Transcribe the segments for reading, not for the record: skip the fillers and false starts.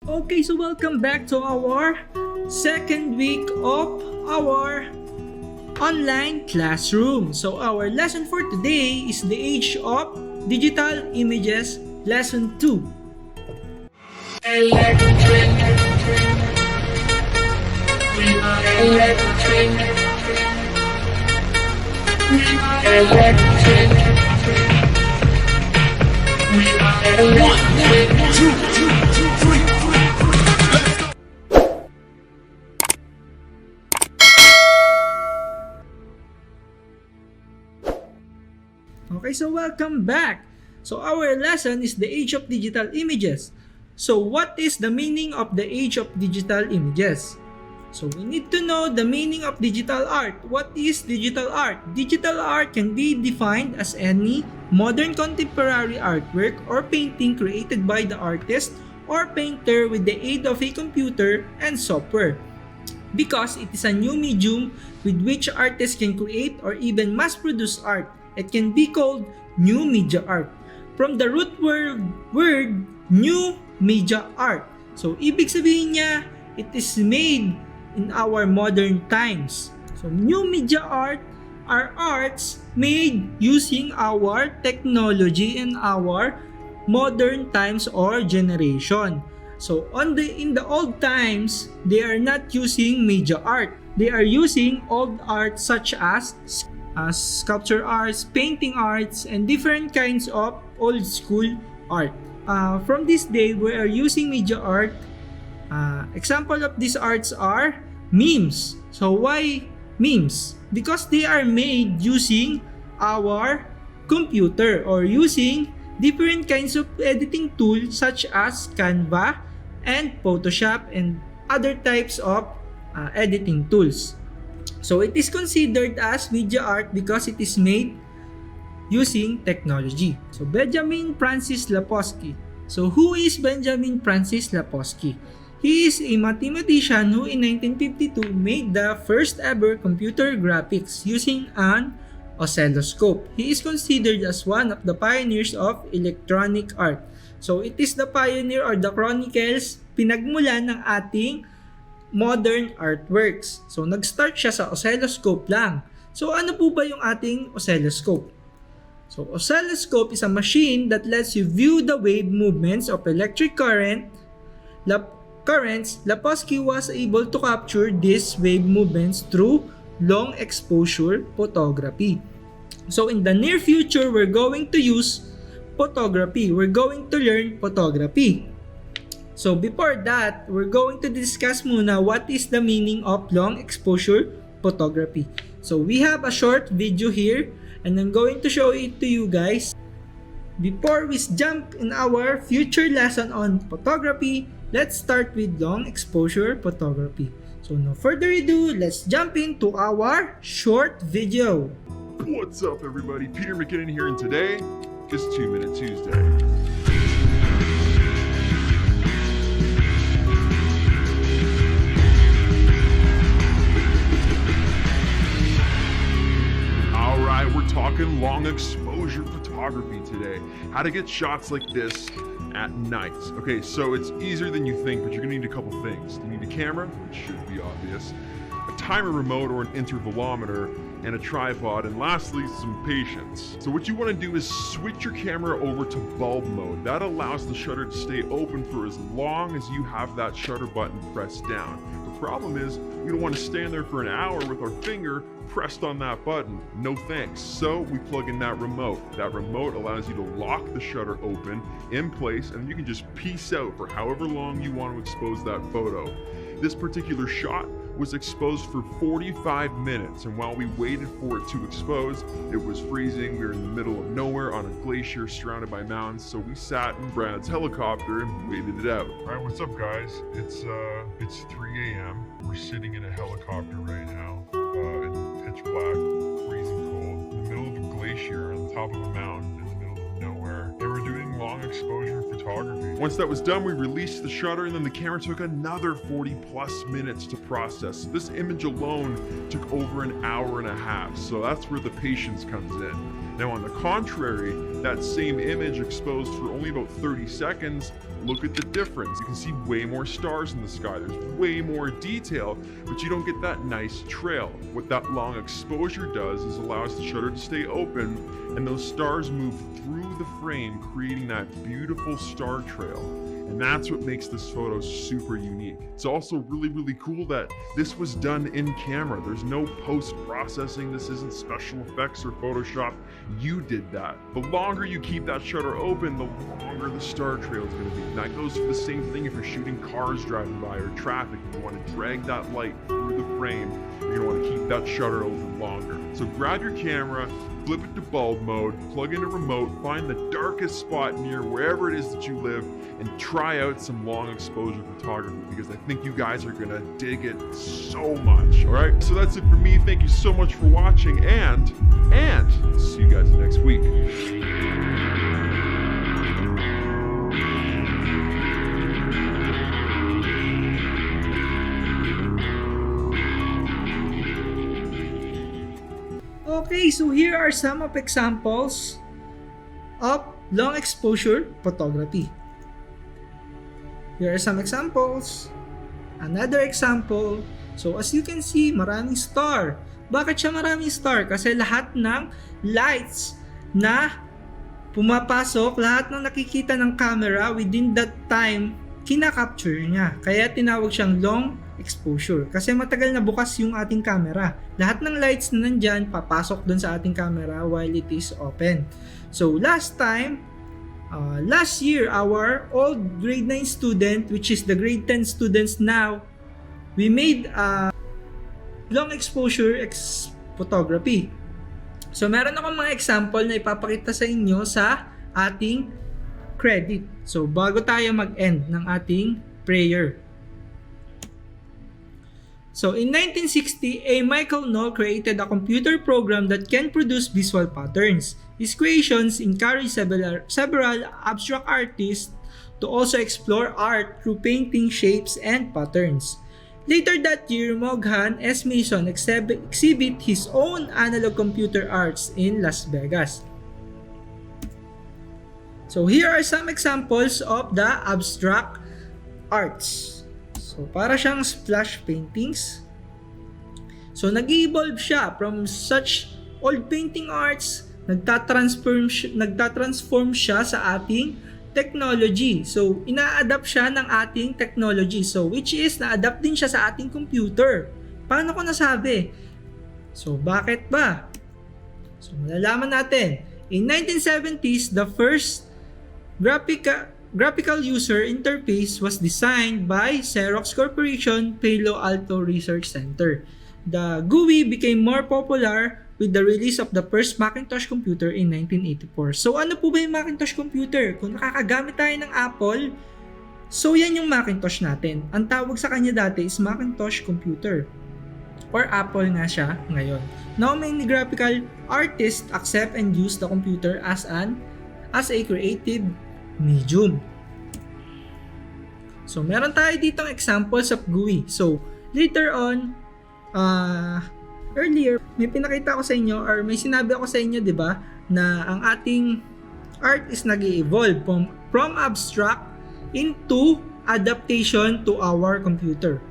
Okay, so welcome back to our second week of our online classroom. So our lesson for today is the age of digital images, lesson 2. Electric. We are electric. We are electric. We are electric. 1, 2, 3, 4. Okay, so welcome back. So our lesson is the age of digital images. So what is the meaning of the age of digital images? So we need to know the meaning of digital art. What is digital art? Digital art can be defined as any modern contemporary artwork or painting created by the artist or painter with the aid of a computer and software. Because it is a new medium with which artists can create or even mass produce art. It can be called new media art. From the root word new media art. So, ibig sabihin niya, it is made in our modern times. So, new media art are arts made using our technology and our modern times or generation. So, in the old times, they are not using media art. They are using old art such as sculpture arts, painting arts, and different kinds of old school art. From this day, we are using media art. Example of these arts are memes. So why memes? Because they are made using our computer or using different kinds of editing tools such as Canva and Photoshop and other types of editing tools. So it is considered as media art because it is made using technology. So Benjamin Francis Lapowski. So who is Benjamin Francis Lapowski? He is a mathematician who in 1952 made the first ever computer graphics using an oscilloscope. He is considered as one of the pioneers of electronic art. So it is the pioneer or the chronicles pinagmulan ng ating modern artworks. So, nag-start siya sa oscilloscope lang. So, ano po ba yung ating oscilloscope? So, oscilloscope is a machine that lets you view the wave movements of electric currents. Lapowski was able to capture these wave movements through long exposure photography. So, in the near future, we're going to use photography. We're going to learn photography. So before that, we're going to discuss muna what is the meaning of long exposure photography. So we have a short video here and I'm going to show it to you guys. Before we jump in our future lesson on photography, let's start with long exposure photography. So no further ado, let's jump into our short video. What's up everybody, Peter McKinnon here and today is 2 Minute Tuesday. We're talking long exposure photography today. How to get shots like this at night. Okay, so it's easier than you think, but you're gonna need a couple things. You need a camera, which should be obvious, a timer remote or an intervalometer, and a tripod, and lastly, some patience. So what you want to do is switch your camera over to bulb mode. That allows the shutter to stay open for as long as you have that shutter button pressed down. The problem is, we don't want to stand there for an hour with our finger pressed on that button. No thanks. So we plug in that remote. That remote allows you to lock the shutter open in place, and you can just peace out for however long you want to expose that photo. This particular shot was exposed for 45 minutes, and while we waited for it to expose, it was freezing. We were in the middle of nowhere on a glacier surrounded by mountains, so we sat in Brad's helicopter and waited it out. Alright, what's up guys? It's 3 a.m. We're sitting in a helicopter right now, in pitch black, freezing cold, in the middle of a glacier on the top of a mountain in the middle of nowhere, and we're doing long exposure photography. Once that was done, we released the shutter, and then the camera took another 40 plus minutes to process. This image alone took over an hour and a half, so that's where the patience comes in. Now, on the contrary, that same image exposed for only about 30 seconds, look at the difference. You can see way more stars in the sky. There's way more detail, but you don't get that nice trail. What that long exposure does is allows the shutter to stay open, and those stars move through the frame, creating that beautiful star trail. And that's what makes this photo super unique. It's also really, really cool that this was done in camera. There's no post-processing. This isn't special effects or Photoshop. You did that. The longer you keep that shutter open, the longer the star trail is going to be. And that goes for the same thing if you're shooting cars driving by or traffic. If you want to drag that light through the frame, you're going to want to keep that shutter open longer. So grab your camera, flip it to bulb mode, plug in a remote, find the darkest spot near wherever it is that you live, and try out some long exposure photography, because I think you guys are gonna dig it so much. All right, so that's it for me. Thank you so much for watching, and see you guys next week. Okay, so here are some of examples of long exposure photography. Here are some examples. Another example. So as you can see, maraming star. Bakit siya maraming star? Kasi lahat ng lights na pumapasok, lahat ng nakikita ng camera within that time, kinakapture niya. Kaya tinawag siyang long exposure. Kasi matagal na bukas yung ating camera. Lahat ng lights na nandyan, papasok dun sa ating camera while it is open. So last year, our old grade 9 student, which is the grade 10 students now, we made a long exposure photography. So meron akong mga example na ipapakita sa inyo sa ating credit. So bago tayo mag-end ng ating prayer. So in 1960, a Michael Knoll created a computer program that can produce visual patterns. His creations encouraged several abstract artists to also explore art through painting shapes and patterns. Later that year, Moghan S. Mason exhibit his own analog computer arts in Las Vegas. So here are some examples of the abstract arts. So para siyang splash paintings. So nag-evolve siya from such old painting arts, nagtatransform siya sa ating technology. So ina-adapt siya ng ating technology. So which is na-adapt din siya sa ating computer. Paano ko nasabi? So bakit ba? So malalaman natin. In 1970s, the first graphical user interface was designed by Xerox Corporation Palo Alto Research Center. The GUI became more popular with the release of the first Macintosh computer in 1984. So ano po ba yung Macintosh computer? Kung nakakagamit tayo ng Apple, so yan yung Macintosh natin. Ang tawag sa kanya dati is Macintosh computer, or Apple nga siya ngayon. Now many graphical artists accept and use the computer as a creative medium. So meron tayo ditong examples of GUI. So later on, earlier may pinakita ko sa inyo, or may sinabi ako sa inyo, 'di ba, na ang ating art is nag-evolve from abstract into adaptation to our computer.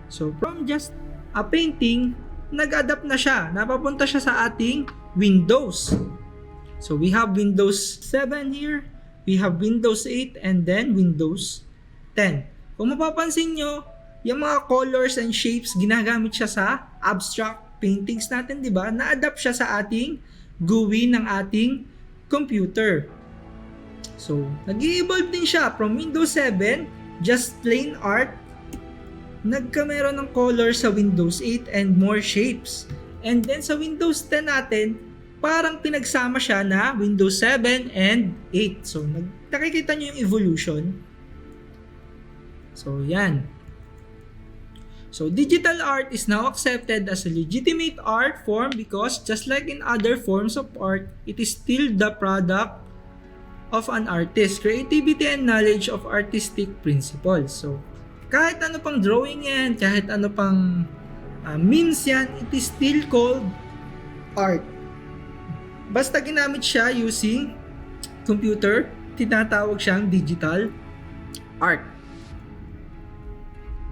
So from just a painting, nag-adapt na siya, napapunta siya sa ating Windows. So we have Windows 7 here, we have Windows 8, and then Windows 10. Kung mapapansin nyo, yung mga colors and shapes, ginagamit siya sa abstract paintings natin, di ba? Na-adapt siya sa ating GUI ng ating computer. So, nag-evolve din siya from Windows 7, just plain art, nagkameron ng colors sa Windows 8 and more shapes. And then sa Windows 10 natin, parang pinagsama siya na Windows 7 and 8. So, nakikita nyo yung evolution. So, yan. So, digital art is now accepted as a legitimate art form because just like in other forms of art, it is still the product of an artist, creativity and knowledge of artistic principles. So, kahit ano pang drawing yan, kahit ano pang memes yan, it is still called art. basta ginamit siya using computer, tinatawag siyang digital art.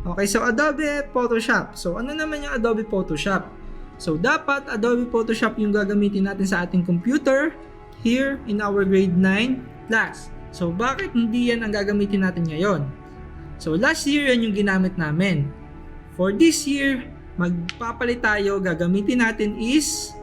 Okay, so Adobe Photoshop. So ano naman yung Adobe Photoshop? So dapat Adobe Photoshop yung gagamitin natin sa ating computer here in our grade 9 class. So bakit hindi yan ang gagamitin natin ngayon? So last year yan yung ginamit namin. For this year, magpapalit tayo, gagamitin natin is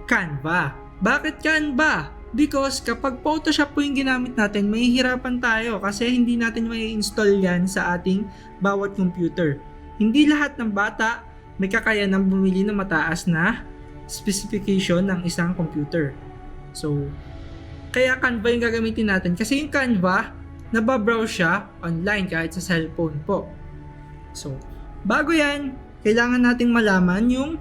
Canva. Bakit Canva? Because kapag Photoshop po yung ginamit natin, mahihirapan tayo kasi hindi natin may install yan sa ating bawat computer. Hindi lahat ng bata may kakayanang bumili ng mataas na specification ng isang computer. So, kaya Canva yung gagamitin natin kasi yung Canva, nababrowse siya online kahit sa cellphone po. So, bago yan, kailangan nating malaman yung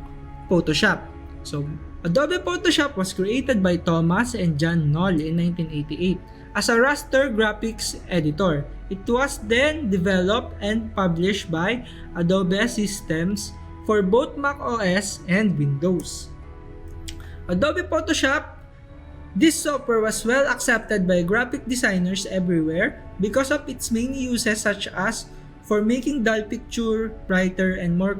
Photoshop. So, Adobe Photoshop was created by Thomas and John Knoll in 1988 as a raster graphics editor. It was then developed and published by Adobe Systems for both Mac OS and Windows. Adobe Photoshop, this software was well accepted by graphic designers everywhere because of its many uses such as for making dull picture brighter and more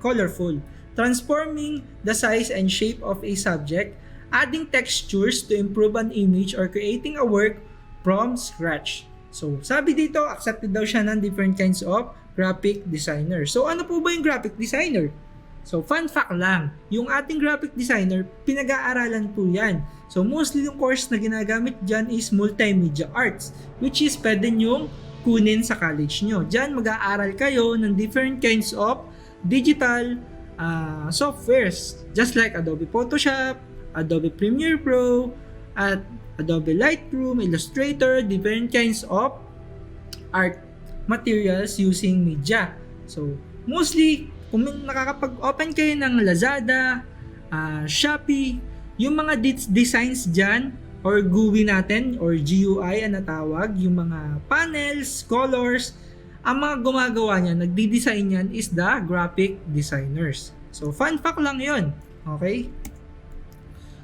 colorful, transforming the size and shape of a subject, adding textures to improve an image, or creating a work from scratch. So, sabi dito, accepted daw siya ng different kinds of graphic designer. So, ano po ba yung graphic designer? So, fun fact lang, yung ating graphic designer, pinag-aaralan po yan. So, mostly yung course na ginagamit dyan is multimedia arts, which is pwede nyong kunin sa college nyo. Dyan, mag-aaral kayo ng different kinds of digital softwares, just like Adobe Photoshop, Adobe Premiere Pro, at Adobe Lightroom, Illustrator, different kinds of art materials using media. So, mostly, kung nakakapag-open kayo ng Lazada, Shopee, yung mga designs dyan, or GUI natin, or GUI ang natawag, yung mga panels, colors, ang mga gumagawa niyan, nagdi-design yan is the graphic designers. So, fun fact lang yun. Okay?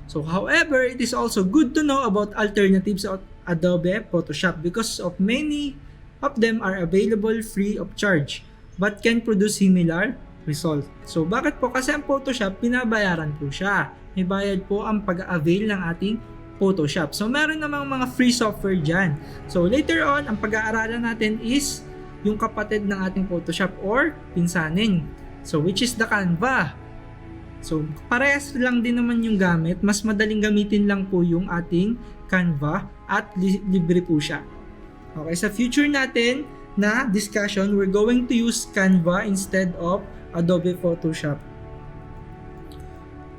So, however, it is also good to know about alternatives of Adobe Photoshop because of many of them are available free of charge but can produce similar result. So, bakit po? Kasi ang Photoshop, pinabayaran po siya. May bayad po ang pag-avail ng ating Photoshop. So, meron namang mga free software dyan. So, later on, ang pag-aaralan natin is yung kapatid ng ating Photoshop or pinsanin. So, which is the Canva. So, parehas lang din naman yung gamit. Mas madaling gamitin lang po yung ating Canva at libre po siya. Okay, sa future natin na discussion, we're going to use Canva instead of Adobe Photoshop.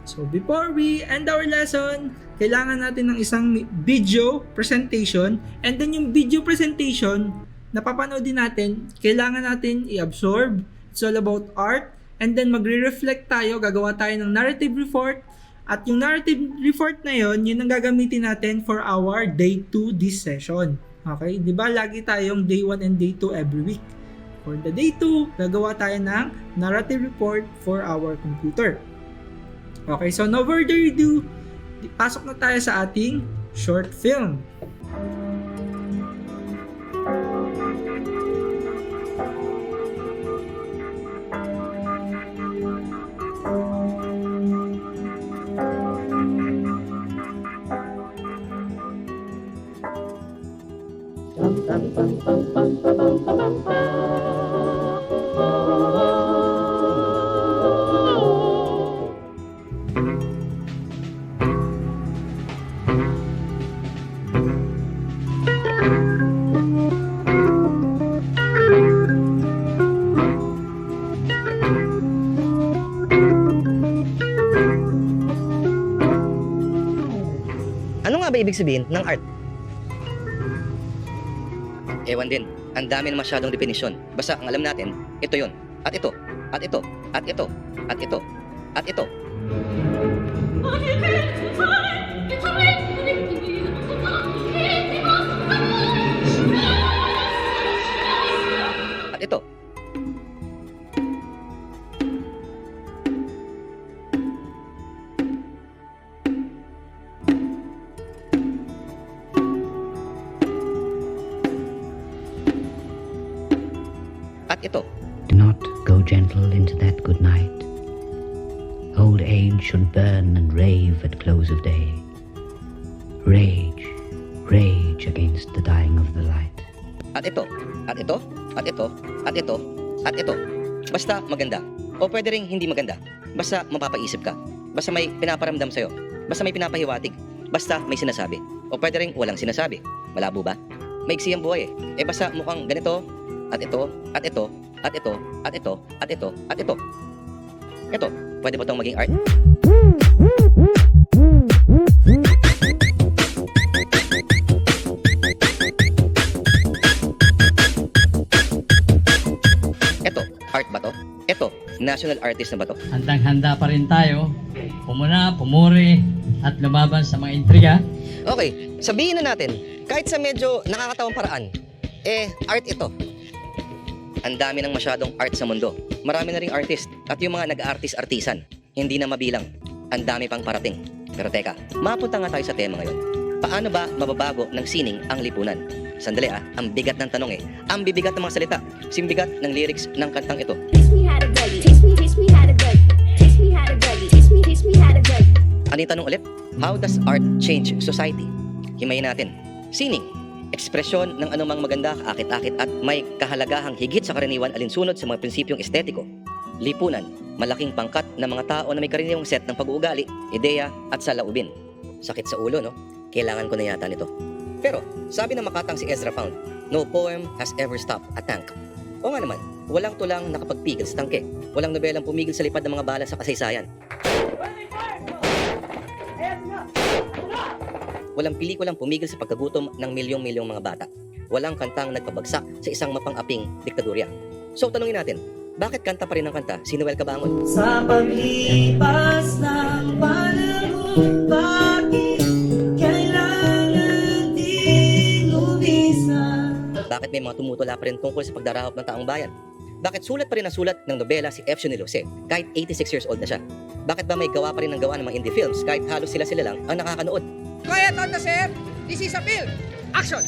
So, before we end our lesson, kailangan natin ng isang video presentation. And then yung video presentation, napapanood din natin, kailangan natin i-absorb. It's all about art. And then magre-reflect tayo, gagawa tayo ng narrative report. At yung narrative report na yun ang gagamitin natin for our day 2 this session. Okay? Di ba lagi tayong day 1 and day 2 every week? For the day 2, gagawa tayo ng narrative report for our computer. Okay, so no further ado, pasok na tayo sa ating short film. Ano nga ba ibig sabihin ng art? Ewan din. Ang dami na masyadong definisyon. Basta ang alam natin, ito yun. At ito. At ito. At ito. At ito. At ito. At ito. at ito. Do not go gentle into that good night. Old age should burn and rave at close of day. Rage, rage against the dying of the light. At ito, at ito, at ito, at ito, at ito. Basta maganda. O pwede ring hindi maganda. Basta mapapaisip ka. Basta may pinaparamdam sa'yo. Basta may pinapahiwatig. Basta may sinasabi. O pwede ring walang sinasabi. Malabo ba? Maiksi ang buhay eh. Basta mukhang ganito, at ito, at ito, at ito, at ito, at ito, at ito. Ito, pwede ba itong maging art? Ito, art ba to? Ito, national artist na ba to? Handang-handa pa rin tayo, pumuna, pumuri, at lumaban sa mga intriga. Okay, sabihin na natin, kahit sa medyo nakakatawang paraan, art ito. Ang dami ng masyadong art sa mundo. Marami na ring artist at yung mga nag-artist-artisan, hindi na mabilang. Ang dami pang parating. Pero teka, mapunta nga tayo sa tema ngayon. Paano ba mababago ng sining ang lipunan? Sandali ang bigat ng tanong eh. Ang bibigat ng mga salita. Simbigat ng lyrics ng kantang ito. Teach me how to Dougie. Teach me how to Dougie. Teach me how to Dougie. Teach me how to Dougie. Ano yung tanong ulit? How does art change society? Himayin natin. Sining, ekspresyon ng anumang maganda, akit-akit at may kahalagahang higit sa karaniwan alinsunod sa mga prinsipyong estetiko. Lipunan, malaking pangkat ng mga tao na may karaniwang set ng pag-uugali, ideya at saloobin. Sakit sa ulo, no? Kailangan ko na yata nito. Pero, sabi ng makatang si Ezra Pound, no poem has ever stopped a tank. O nga naman, walang tulang nakapagpigil sa tangke. Walang nobelang pumigil sa lipad ng mga bala sa kasaysayan. Walang pelikulang pumigil sa pagkagutom ng milyong-milyong mga bata. Walang kantang nagpabagsak sa isang mapang-aping diktadurya. So tanungin natin, bakit kanta pa rin ang kanta si Noel Cabangon? Sa paglipas ng panahon, bakit kailangan din lumisan? Bakit may mga tumutula pa rin tungkol sa pagdarahop ng taong bayan? Bakit sulat pa rin ang sulat ng nobela si F. Ni Jose kahit 86 years old na siya? Bakit ba may gawa pa rin ng gawa ng mga indie films kahit halos sila lang ang nakakanood? Quiet on the set! This is a film! Action!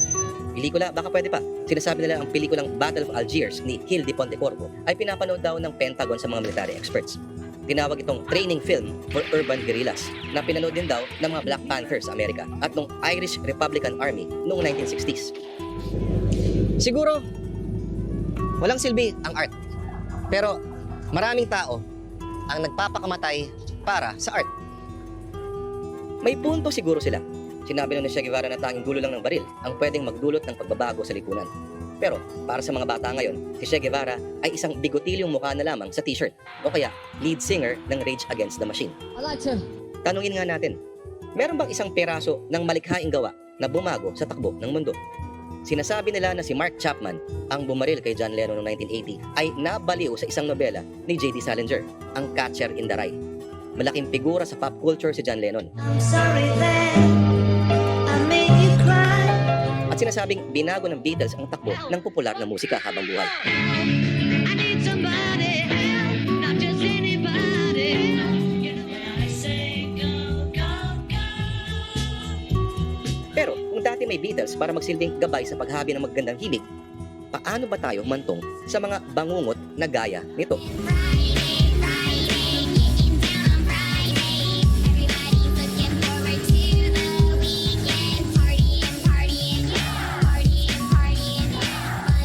Pelikula, baka pwede pa. Sinasabi nila ang pelikulang Battle of Algiers ni Gil de Pontecorvo ay pinapanood daw ng Pentagon sa mga military experts. Tinawag itong training film for urban guerrillas na pinanood din daw ng mga Black Panthers sa Amerika at ng Irish Republican Army noong 1960s. Siguro, walang silbi ang art. Pero maraming tao ang nagpapakamatay para sa art. May punto siguro sila. Sinabi na ni Che Guevara na tanging dulo lang ng baril ang pwedeng magdulot ng pagbabago sa lipunan. Pero para sa mga bata ngayon, si Che Guevara ay isang bigotilyong mukha na lamang sa t-shirt o kaya lead singer ng Rage Against the Machine. Tanungin nga natin, meron bang isang peraso ng malikhaing gawa na bumago sa takbo ng mundo? Sinasabi nila na si Mark Chapman, ang bumaril kay John Lennon noong 1980, ay nabaliw sa isang nobela ni J.D. Salinger, ang Catcher in the Rye. Malaking figura sa pop culture si John Lennon. I'm sorry that I made you cry. At sinasabing binago ng Beatles ang takbo ng popular na musika habang buhay. I need somebody help, not just anybody. Pero kung dati may Beatles para magsilbing gabay sa paghabi ng magandang himig, paano ba tayo mantong sa mga bangungot na gaya nito?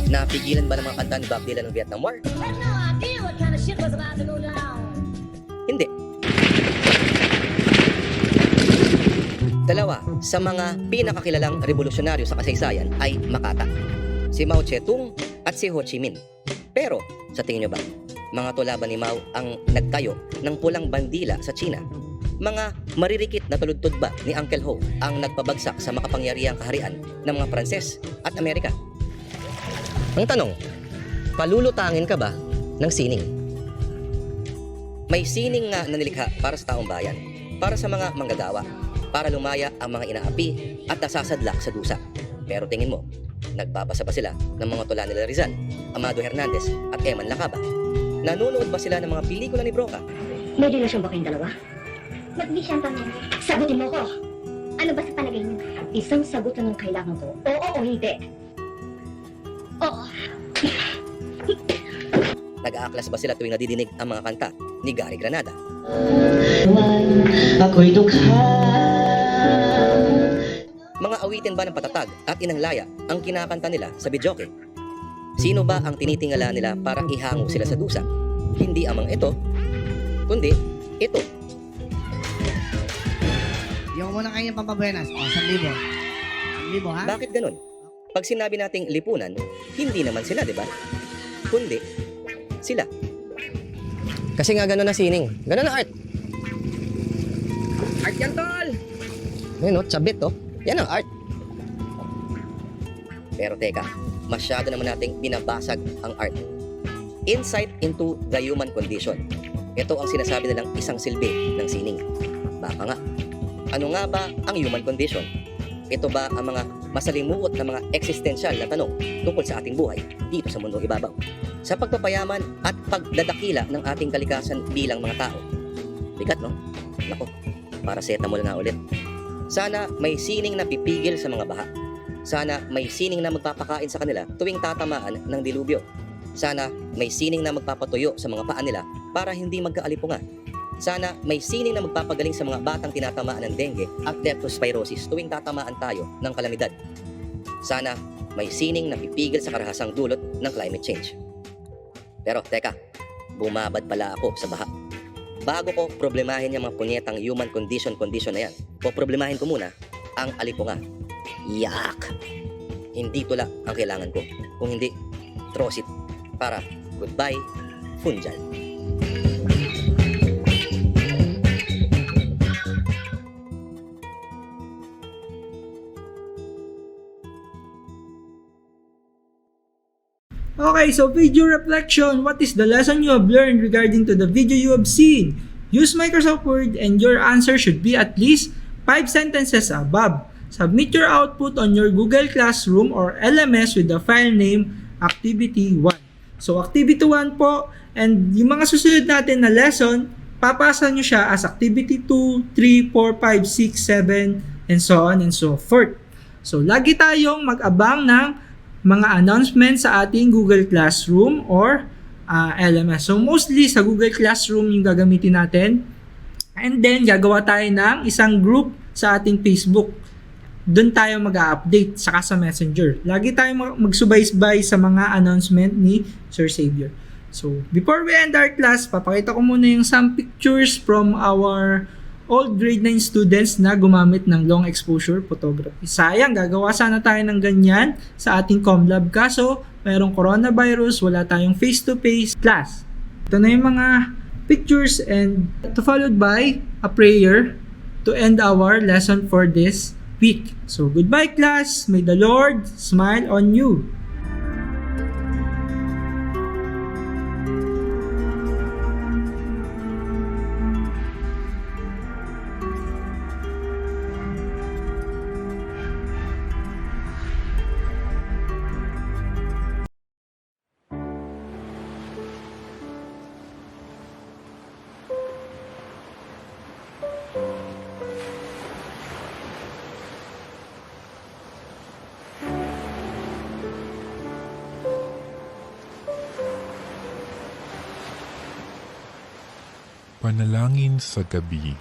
Napigilan ba ng mga kanta ni Bob Dylan ng Vietnam War? Hindi. Dalawa sa mga pinakakilalang revolusyonaryo sa kasaysayan ay makata. Si Mao Zedong at si Ho Chi Minh. Pero, sa tingin nyo ba, mga tula ba ni Mao ang nagtayo ng pulang bandila sa China? Mga maririkit na tuludtod ba ni Uncle Ho ang nagpabagsak sa makapangyarihang kaharian ng mga Pranses at Amerika? Ang tanong, palulutangin ka ba ng sining? May sining nga na nilikha para sa taong bayan, para sa mga manggagawa, para lumaya ang mga inaapi at nasasadlak sa dusa. Pero tingin mo, nagbabasa ba sila ng mga tula nila Rizal, Amado Hernandez at Eman Lacaba? Nanonood ba sila ng mga pelikula ni Broca? May relasyon ba kayong dalawa? Magbigay siyang tanong. Sagutin mo ko. Ano ba sa palagay niyo? Isang sagot lang ang kailangan ko. Oo o hindi. Oo. Nag-aaklas ba sila tuwing nadidinig ang mga kanta ni Gary Granada? Ako'y dukha. Mga awitin ba ng patatag at inang laya ang kinakanta nila sa videoke? Sino ba ang tinitingala nila para ihango sila sa dusa? Hindi amang ito, kundi ito. Yung muna kayo ng pampabuenas. 1,000. 1,000 ha? Bakit ganun? Pag sinabi nating lipunan, hindi naman sila, di ba? Kundi sila. Kasi nga ganun na sining. Ganun na art. Art yan, tol! Ayun, no? Tsabit, oh. Yan ang art. Pero teka, masyado naman nating binabasag ang art. Insight into the human condition. Ito ang sinasabi nilang isang silbi ng sining. Baka nga. Ano nga ba ang human condition? Ito ba ang mga masalimuot na mga eksistensyal na tanong tungkol sa ating buhay dito sa mundong ibabaw? Sa pagpapayaman at pagdadakila ng ating kalikasan bilang mga tao. Bigat, no? Nako, para setamol na ulit. Sana may sining na pipigil sa mga baha. Sana may sining na magpapakain sa kanila tuwing tatamaan ng dilubyo. Sana may sining na magpapatuyo sa mga paa nila para hindi magkaalipunga. Sana may sining na magpapagaling sa mga batang tinatamaan ng dengue at leptospirosis tuwing tatamaan tayo ng kalamidad. Sana may sining na pipigil sa karahasang dulot ng climate change. Pero teka, bumabad pala ako sa baha. Bago ko problemahin yung mga punyetang human condition na yan, o problemahin ko muna ang alipunga. Yak! Hindi tula ang kailangan ko. Kung hindi, trosit para goodbye, fungal. Okay, so video reflection. What is the lesson you have learned regarding to the video you have seen? Use Microsoft Word and your answer should be at least 5 sentences above. Submit your output on your Google Classroom or LMS with the file name Activity 1. So, Activity 1 po, and yung mga susunod natin na lesson, papasa nyo siya as Activity 2, 3, 4, 5, 6, 7, and so on and so forth. So, lagi tayong mag-abang ng mga announcements sa ating Google Classroom or LMS. So, mostly sa Google Classroom yung gagamitin natin. And then, gagawa tayo ng isang group sa ating Facebook. Doon tayo mag-update saka sa Messenger. Lagi tayong magsubaysbay sa mga announcement ni Sir Xavier. So, before we end our class, papakita ko muna yung some pictures from our old grade 9 students na gumamit ng long exposure photography. Sayang, gagawa sana tayo ng ganyan sa ating ComLab. Kaso, mayroong coronavirus, wala tayong face-to-face class. Ito na yung mga pictures and ito followed by a prayer to end our lesson for this week. So, goodbye class. May the Lord smile on you. Panalangin sa gabi.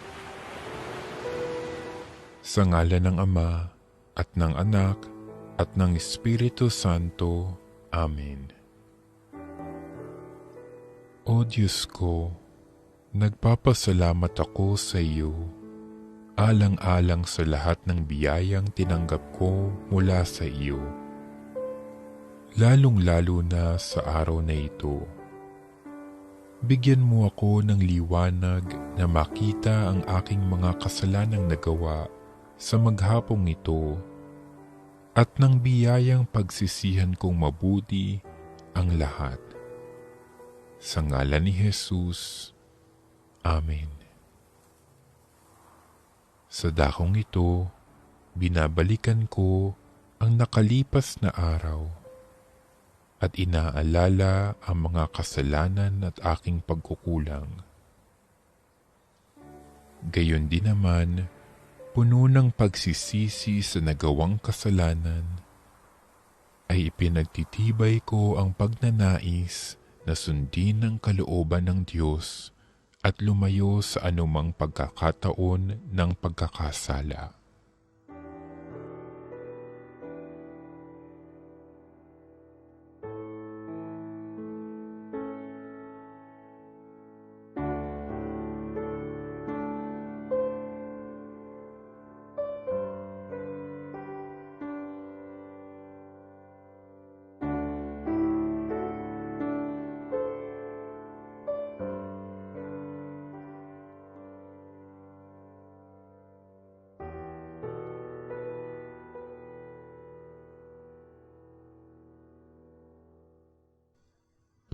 Sa ngalan ng Ama, at ng Anak, at ng Espiritu Santo. Amen. O Diyos ko, nagpapasalamat ako sa iyo, alang-alang sa lahat ng biyayang tinanggap ko mula sa iyo, lalong-lalo na sa araw na ito. Bigyan mo ako ng liwanag na makita ang aking mga kasalanang nagawa sa maghapong ito at ng biyayang pagsisihan kong mabuti ang lahat. Sa ngalan ni Jesus. Amen. Sa dakong ito, binabalikan ko ang nakalipas na araw at inaalala ang mga kasalanan at aking pagkukulang. Gayon din naman, puno ng pagsisisi sa nagawang kasalanan, ay ipinagtitibay ko ang pagnanais na sundin ang kalooban ng Diyos at lumayo sa anumang pagkakataon ng pagkakasala.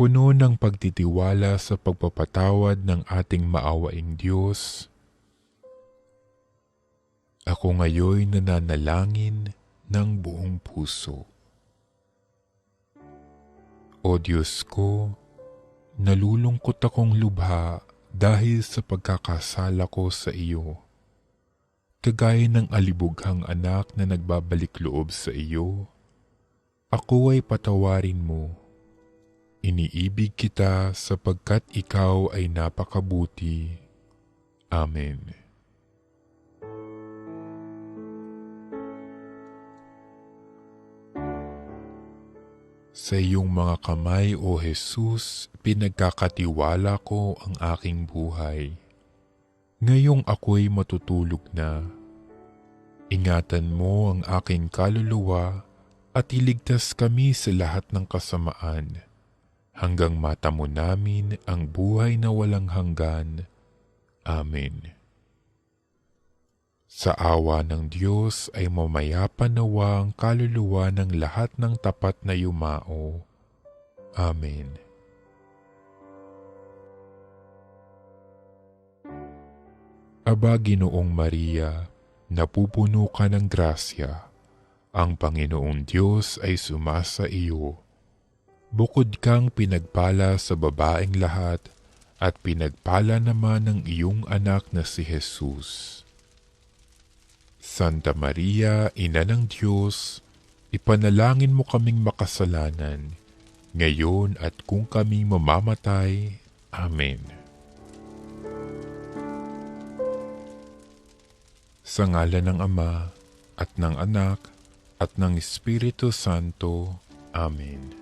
Puno ng pagtitiwala sa pagpapatawad ng ating maawaing Diyos, ako ngayoy nananalangin ng buong puso. O Diyos ko, nalulungkot akong lubha dahil sa pagkakasala ko sa iyo. Kagaya ng alibughang anak na nagbabalik-loob sa iyo, ako ay patawarin mo. Iniibig kita sapagkat ikaw ay napakabuti. Amen. Sa iyong mga kamay, O Jesus, pinagkakatiwala ko ang aking buhay. Ngayong ako'y matutulog na, ingatan mo ang aking kaluluwa at iligtas kami sa lahat ng kasamaan, hanggang matamo namin ang buhay na walang hanggan. Amen. Sa awa ng Diyos ay mamayapan nawa ang kaluluwa ng lahat ng tapat na yumao. Amen. Aba, Ginoong Maria, napupuno ka ng grasya. Ang Panginoong Diyos ay sumasa iyo. Bukod kang pinagpala sa babaeng lahat, at pinagpala naman ng iyong anak na si Jesus. Santa Maria, Ina ng Diyos, ipanalangin mo kaming makasalanan, ngayon at kung kami mamamatay. Amen. Sa ngalan ng Ama, at ng Anak, at ng Espiritu Santo. Amen.